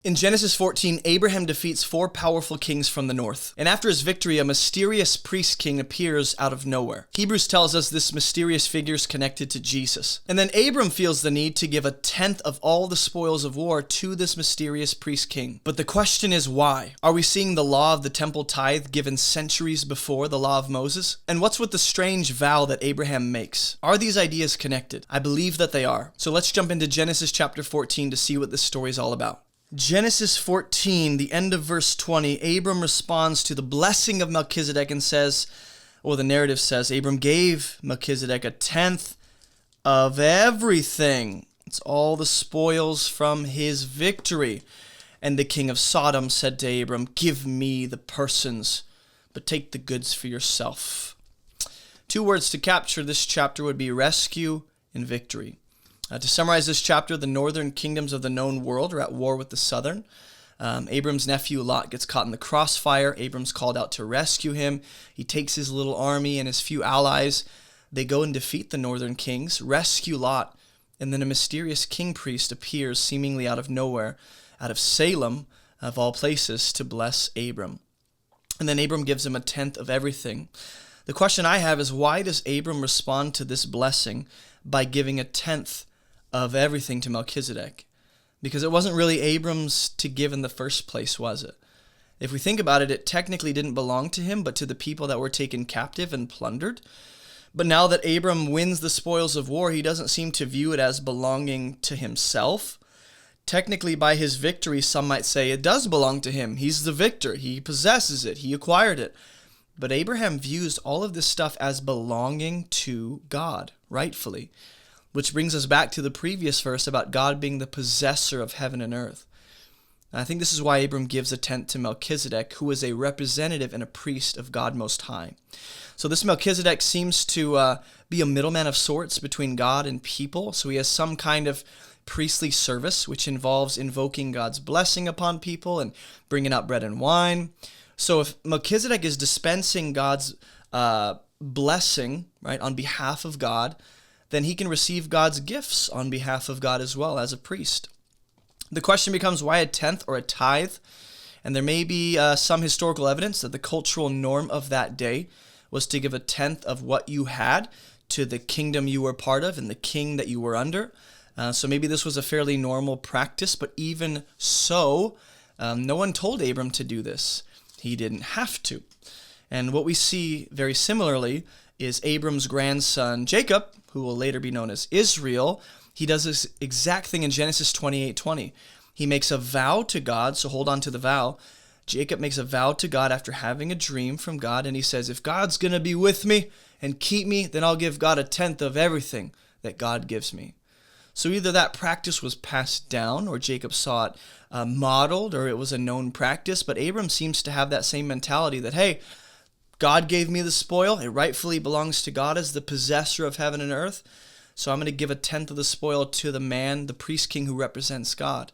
In Genesis 14, Abraham defeats 4 powerful kings from the north. And after his victory, a mysterious priest king appears out of nowhere. Hebrews tells us this mysterious figure is connected to Jesus. And then Abram feels the need to give a tenth of all the spoils of war to this mysterious priest king. But the question is why? Are we seeing the law of the temple tithe given centuries before the law of Moses? And what's with the strange vow that Abraham makes? Are these ideas connected? I believe that they are. So let's jump into Genesis chapter 14 to see what this story is all about. Genesis 14, the end of verse 20, Abram responds to the blessing of Melchizedek and says, or the narrative says, Abram gave Melchizedek a tenth of everything. It's all the spoils from his victory. And the king of Sodom said to Abram, give me the persons, but take the goods for yourself. 2 words to capture this chapter would be rescue and victory. To summarize this chapter, the northern kingdoms of the known world are at war with the southern. Abram's nephew Lot gets caught in the crossfire. Abram's called out to rescue him. He takes his little army and his few allies. They go and defeat the northern kings, rescue Lot, and then a mysterious king priest appears seemingly out of nowhere, out of Salem, of all places, to bless Abram. And then Abram gives him a tenth of everything. The question I have is, why does Abram respond to this blessing by giving a tenth of everything to Melchizedek? Because it wasn't really Abram's to give in the first place, was it? If we think about it, it technically didn't belong to him, but to the people that were taken captive and plundered. But now that Abram wins the spoils of war, he doesn't seem to view it as belonging to himself. Technically, by his victory, some might say it does belong to him. He's the victor. He possesses it. He acquired it. But Abraham views all of this stuff as belonging to God, rightfully. Which brings us back to the previous verse about God being the possessor of heaven and earth. And I think this is why Abram gives a tenth to Melchizedek, who is a representative and a priest of God Most High. So this Melchizedek seems to be a middleman of sorts between God and people. So he has some kind of priestly service, which involves invoking God's blessing upon people and bringing out bread and wine. So if Melchizedek is dispensing God's blessing, right, on behalf of God, then he can receive God's gifts on behalf of God as well as a priest. The question becomes, why a tenth or a tithe? And there may be some historical evidence that the cultural norm of that day was to give a tenth of what you had to the kingdom you were part of and the king that you were under. So maybe this was a fairly normal practice, but even so, no one told Abram to do this. He didn't have to. And what we see very similarly is Abram's grandson Jacob, who will later be known as Israel. He does this exact thing in Genesis 28:20. He makes a vow to God, so hold on to the vow. Jacob makes a vow to God after having a dream from God, and he says, if God's going to be with me and keep me, then I'll give God a tenth of everything that God gives me. So either that practice was passed down, or Jacob saw it modeled, or it was a known practice, but Abram seems to have that same mentality that, hey, God gave me the spoil. It rightfully belongs to God as the possessor of heaven and earth. So I'm going to give a tenth of the spoil to the man, the priest king who represents God.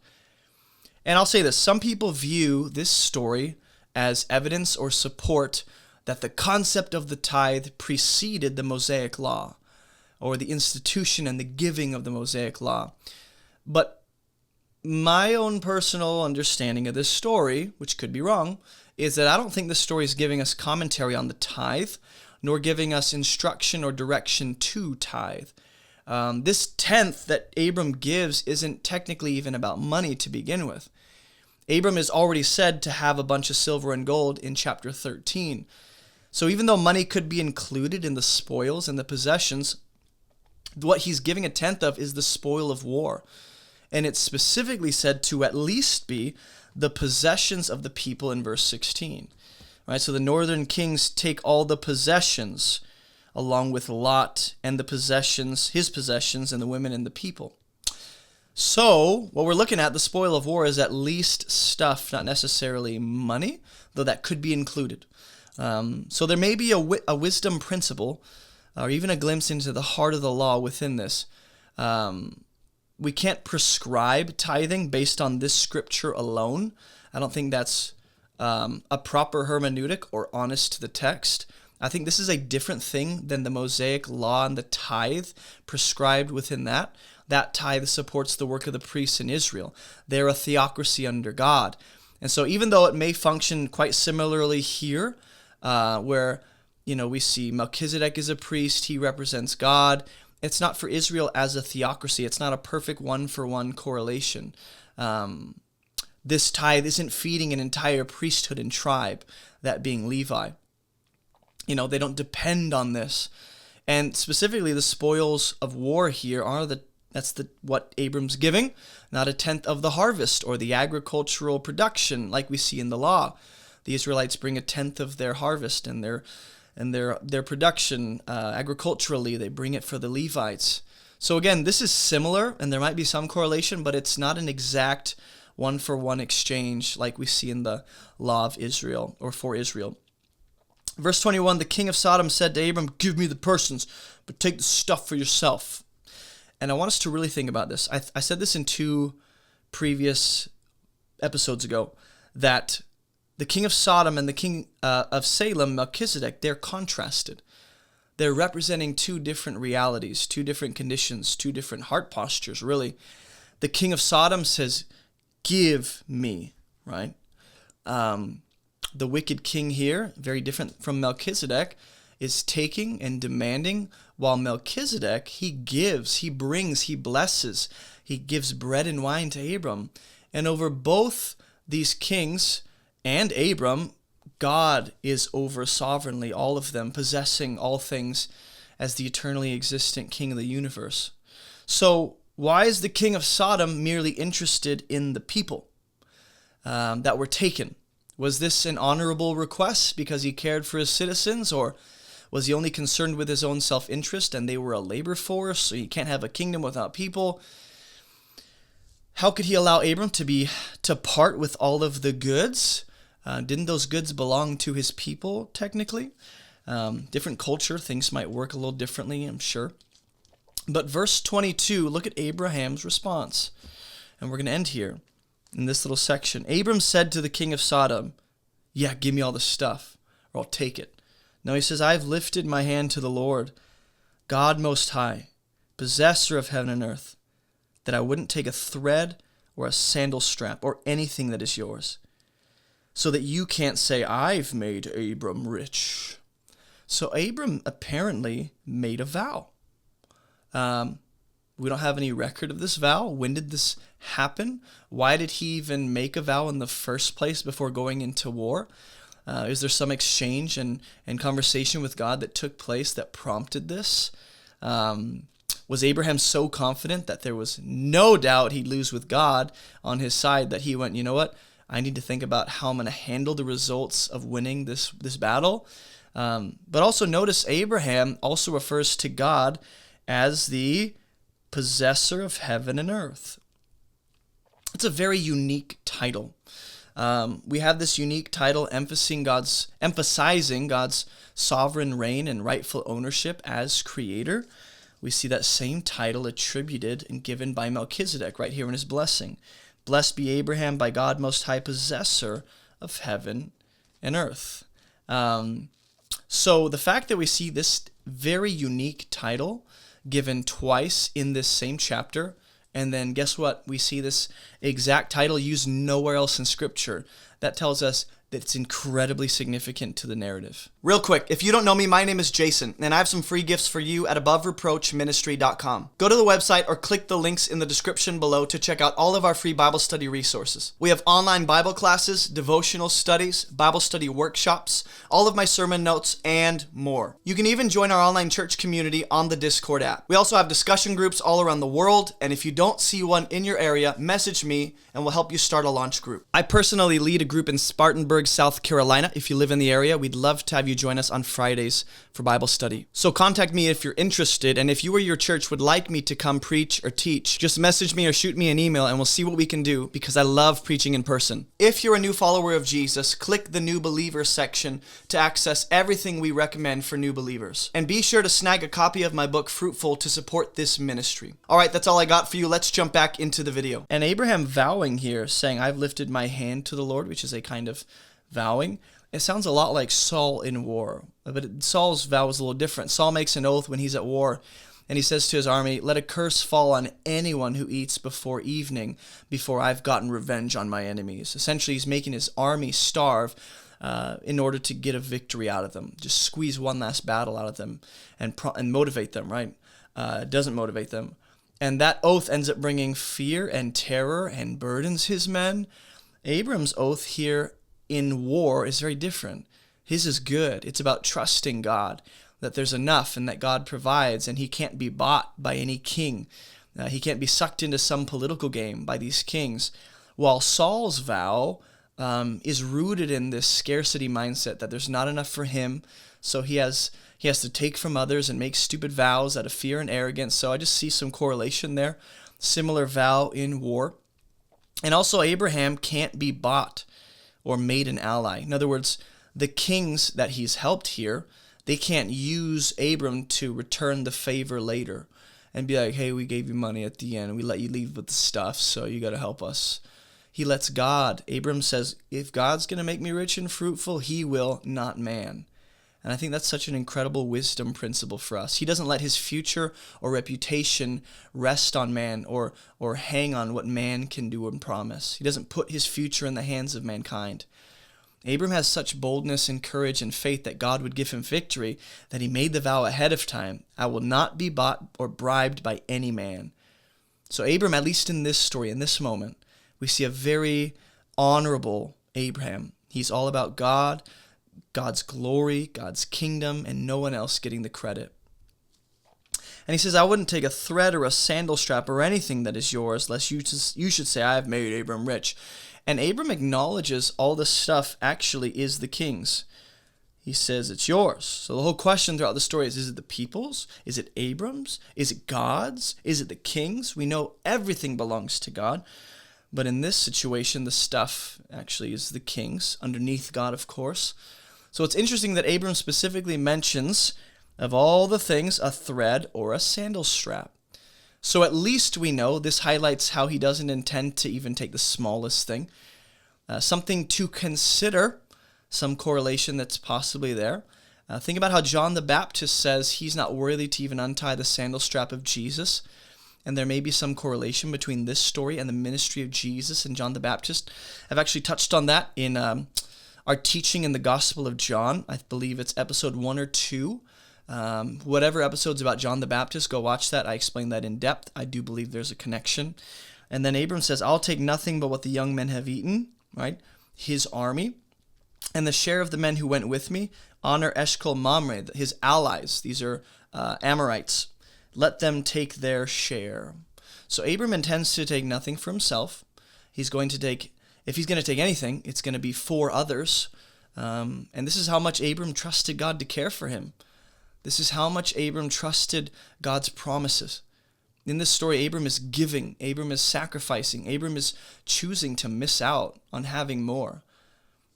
And I'll say this, some people view this story as evidence or support that the concept of the tithe preceded the Mosaic law, or the institution and the giving of the Mosaic law. But my own personal understanding of this story, which could be wrong, is that I don't think this story is giving us commentary on the tithe, nor giving us instruction or direction to tithe. This tenth that Abram gives isn't technically even about money to begin with. Abram is already said to have a bunch of silver and gold in chapter 13. So even though money could be included in the spoils and the possessions, what he's giving a tenth of is the spoil of war. And it's specifically said to at least be the possessions of the people in verse 16. Right? So the northern kings take all the possessions along with Lot and the possessions, his possessions, and the women and the people. So what we're looking at, the spoil of war, is at least stuff, not necessarily money, though that could be included. So there may be a wisdom principle, or even a glimpse into the heart of the law within this. We can't prescribe tithing based on this scripture alone. I don't think that's a proper hermeneutic or honest to the text. I think this is a different thing than the Mosaic law and the tithe prescribed within that. that tithe supports the work of the priests in Israel. They're a theocracy under God. And so even though it may function quite similarly here, where we see Melchizedek is a priest, he represents God, it's not for Israel as a theocracy. It's not a perfect one-for-one correlation. This tithe isn't feeding an entire priesthood and tribe, that being Levi. They don't depend on this. And specifically, the spoils of war here are what Abram's giving, not a tenth of the harvest or the agricultural production like we see in the law. The Israelites bring a tenth of their harvest and their production agriculturally. They bring it for the Levites. So again, this is similar, and there might be some correlation, but it's not an exact one-for-one exchange like we see in the law of Israel or for Israel. Verse 21, the king of Sodom said to Abram, "Give me the persons, but take the stuff for yourself." And I want us to really think about this. I said this in 2 previous episodes ago, that the king of Sodom and the king of Salem, Melchizedek, they're contrasted. They're representing 2 different realities, 2 different conditions, 2 different heart postures, really. The king of Sodom says, "Give me," right? The wicked king here, very different from Melchizedek, is taking and demanding, while Melchizedek, he gives, he brings, he blesses, he gives bread and wine to Abram. And over both these kings and Abram, God is over sovereignly, all of them, possessing all things as the eternally existent king of the universe. So why is the king of Sodom merely interested in the people that were taken? Was this an honorable request because he cared for his citizens, or was he only concerned with his own self-interest and they were a labor force, so you can't have a kingdom without people? How could he allow Abram to part with all of the goods? Didn't those goods belong to his people, technically? Different culture, things might work a little differently, I'm sure. But verse 22, look at Abraham's response. And we're going to end here in this little section. Abram said to the king of Sodom, "Yeah, give me all the stuff, or I'll take it." No, he says, "I've lifted my hand to the Lord, God Most High, possessor of heaven and earth, that I wouldn't take a thread or a sandal strap or anything that is yours, so that you can't say, 'I've made Abram rich.'" So Abram apparently made a vow. We don't have any record of this vow. When did this happen? Why did he even make a vow in the first place before going into war? Is there some exchange and conversation with God that took place that prompted this? Was Abraham so confident that there was no doubt he'd lose with God on his side that he went, "You know what? I need to think about how I'm going to handle the results of winning this battle"? But also notice Abraham also refers to God as the possessor of heaven and earth. It's a very unique title. We have this unique title emphasizing God's sovereign reign and rightful ownership as creator. We see that same title attributed and given by Melchizedek right here in his blessing. "Blessed be Abraham by God Most High, possessor of heaven and earth." So the fact that we see this very unique title given twice in this same chapter, and then guess what? We see this exact title used nowhere else in Scripture. That tells us that it's incredibly significant to the narrative. Real quick, if you don't know me, my name is Jason, and I have some free gifts for you at AboveReproachMinistry.com. Go to the website or click the links in the description below to check out all of our free Bible study resources. We have online Bible classes, devotional studies, Bible study workshops, all of my sermon notes, and more. You can even join our online church community on the Discord app. We also have discussion groups all around the world, and if you don't see one in your area, message me and we'll help you start a launch group. I personally lead a group in Spartanburg, South Carolina. If you live in the area, we'd love to have you join us on Fridays for Bible study. So contact me if you're interested, and if you or your church would like me to come preach or teach, just message me or shoot me an email and we'll see what we can do, because I love preaching in person. If you're a new follower of Jesus, click the New Believers section to access everything we recommend for new believers. And be sure to snag a copy of my book, Fruitful, to support this ministry. All right, that's all I got for you. Let's jump back into the video. And Abraham vowing here, saying, "I've lifted my hand to the Lord," which is a kind of vowing. It sounds a lot like Saul in war, but Saul's vow is a little different. Saul makes an oath when he's at war, And he says to his army, let a curse fall on anyone who eats before evening, before I've gotten revenge on my enemies. Essentially, he's making his army starve in order to get a victory out of them. Just squeeze one last battle out of them and motivate them, right? Doesn't motivate them. And that oath ends up bringing fear and terror and burdens his men. Abram's oath here in war is very different. His is good. It's about trusting God, that there's enough and that God provides, and he can't be bought by any king. He can't be sucked into some political game by these kings. While Saul's vow is rooted in this scarcity mindset, that there's not enough for him, so he has to take from others and make stupid vows out of fear and arrogance. So I just see some correlation there. Similar vow in war. And also Abraham can't be bought or made an ally. In other words, the kings that he's helped here, they can't use Abram to return the favor later and be like, hey, we gave you money at the end. We let you leave with the stuff, so you got to help us. He lets God. Abram says, if God's going to make me rich and fruitful, he will, not man. And I think that's such an incredible wisdom principle for us. He doesn't let his future or reputation rest on man or hang on what man can do and promise. He doesn't put his future in the hands of mankind. Abram has such boldness and courage and faith that God would give him victory that he made the vow ahead of time. I will not be bought or bribed by any man. So Abram, at least in this story, in this moment, we see a very honorable Abraham. He's all about God, God's glory, God's kingdom, and no one else getting the credit. And he says, I wouldn't take a thread or a sandal strap or anything that is yours, lest you should say, I have made Abram rich. And Abram acknowledges all this stuff actually is the king's. He says it's yours. So the whole question throughout the story is it the people's? Is it Abram's? Is it God's? Is it the king's? We know everything belongs to God. But in this situation, the stuff actually is the king's, underneath God, of course. So it's interesting that Abram specifically mentions, of all the things, a thread or a sandal strap. So at least we know this highlights how he doesn't intend to even take the smallest thing. Something to consider, some correlation that's possibly there. Think about how John the Baptist says he's not worthy to even untie the sandal strap of Jesus. And there may be some correlation between this story and the ministry of Jesus and John the Baptist. I've actually touched on that in our teaching in the Gospel of John. I believe it's episode 1 or 2. Whatever episode's about John the Baptist, go watch that. I explain that in depth. I do believe there's a connection. And then Abram says, I'll take nothing but what the young men have eaten, right? His army. And the share of the men who went with me, honor Eshcol Mamre, his allies. These are Amorites. Let them take their share. So Abram intends to take nothing for himself. He's going to take, if he's going to take anything, it's going to be for others. And this is how much Abram trusted God to care for him. This is how much Abram trusted God's promises. In this story, Abram is giving, Abram is sacrificing, Abram is choosing to miss out on having more.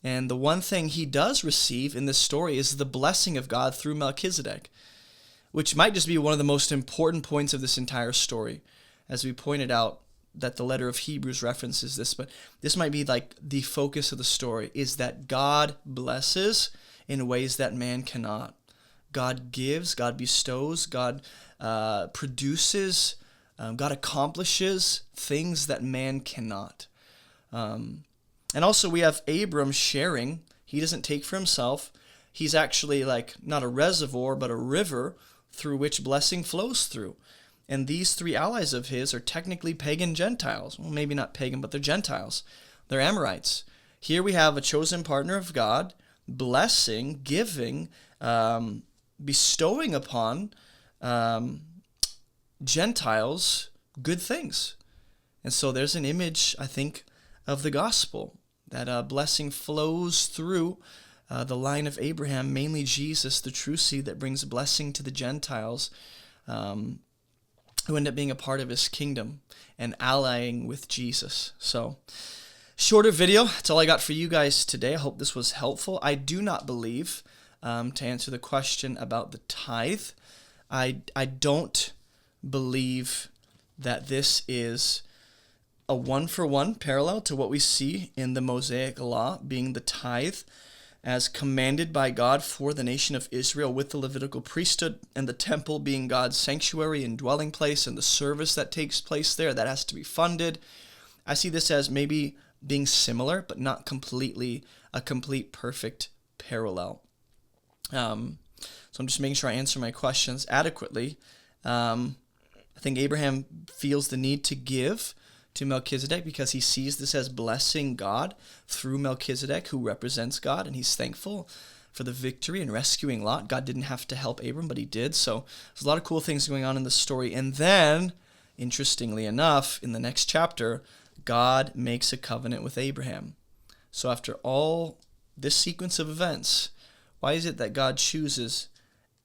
And the one thing he does receive in this story is the blessing of God through Melchizedek, which might just be one of the most important points of this entire story. As we pointed out, that the letter of Hebrews references this, but this might be like the focus of the story, is that God blesses in ways that man cannot. God gives, God bestows, God produces, God accomplishes things that man cannot. And also we have Abram sharing. He doesn't take for himself. He's actually like not a reservoir, but a river through which blessing flows through. And these three allies of his are technically pagan Gentiles. Well, maybe not pagan, but they're Gentiles. They're Amorites. Here we have a chosen partner of God, blessing, giving, bestowing upon Gentiles good things. And so there's an image, I think, of the gospel, that blessing flows through the line of Abraham, mainly Jesus, the true seed that brings blessing to the Gentiles, who end up being a part of his kingdom and allying with Jesus. So, shorter video. That's all I got for you guys today. I hope this was helpful. I do not believe, to answer the question about the tithe, I don't believe that this is a one-for-one parallel to what we see in the Mosaic law, being the tithe. as commanded by God for the nation of Israel, with the Levitical priesthood and the temple being God's sanctuary and dwelling place, and the service that takes place there that has to be funded. I see this as maybe being similar, but not completely a complete perfect parallel. So I'm just making sure I answer my questions adequately. I think Abraham feels the need to give to Melchizedek because he sees this as blessing God through Melchizedek, who represents God, and he's thankful for the victory in rescuing Lot. God didn't have to help Abram, but he did. So there's a lot of cool things going on in the story. And then, interestingly enough, in the next chapter, God makes a covenant with Abraham. So after all this sequence of events, why is it that God chooses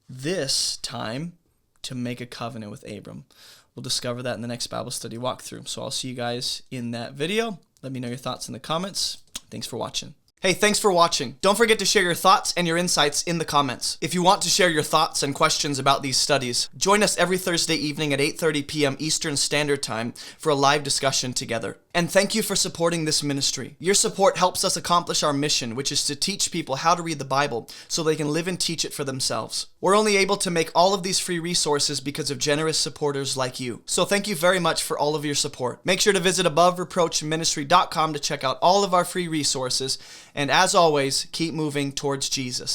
this time to make a covenant with Abram? We'll discover that in the next Bible study walkthrough. So I'll see you guys in that video. Let me know your thoughts in the comments. Thanks for watching. Hey, thanks for watching. Don't forget to share your thoughts and your insights in the comments. If you want to share your thoughts and questions about these studies, join us every Thursday evening at 8:30 p.m. Eastern Standard Time for a live discussion together. And thank you for supporting this ministry. Your support helps us accomplish our mission, which is to teach people how to read the Bible so they can live and teach it for themselves. We're only able to make all of these free resources because of generous supporters like you. So thank you very much for all of your support. Make sure to visit AboveReproachMinistry.com to check out all of our free resources. And as always, keep moving towards Jesus.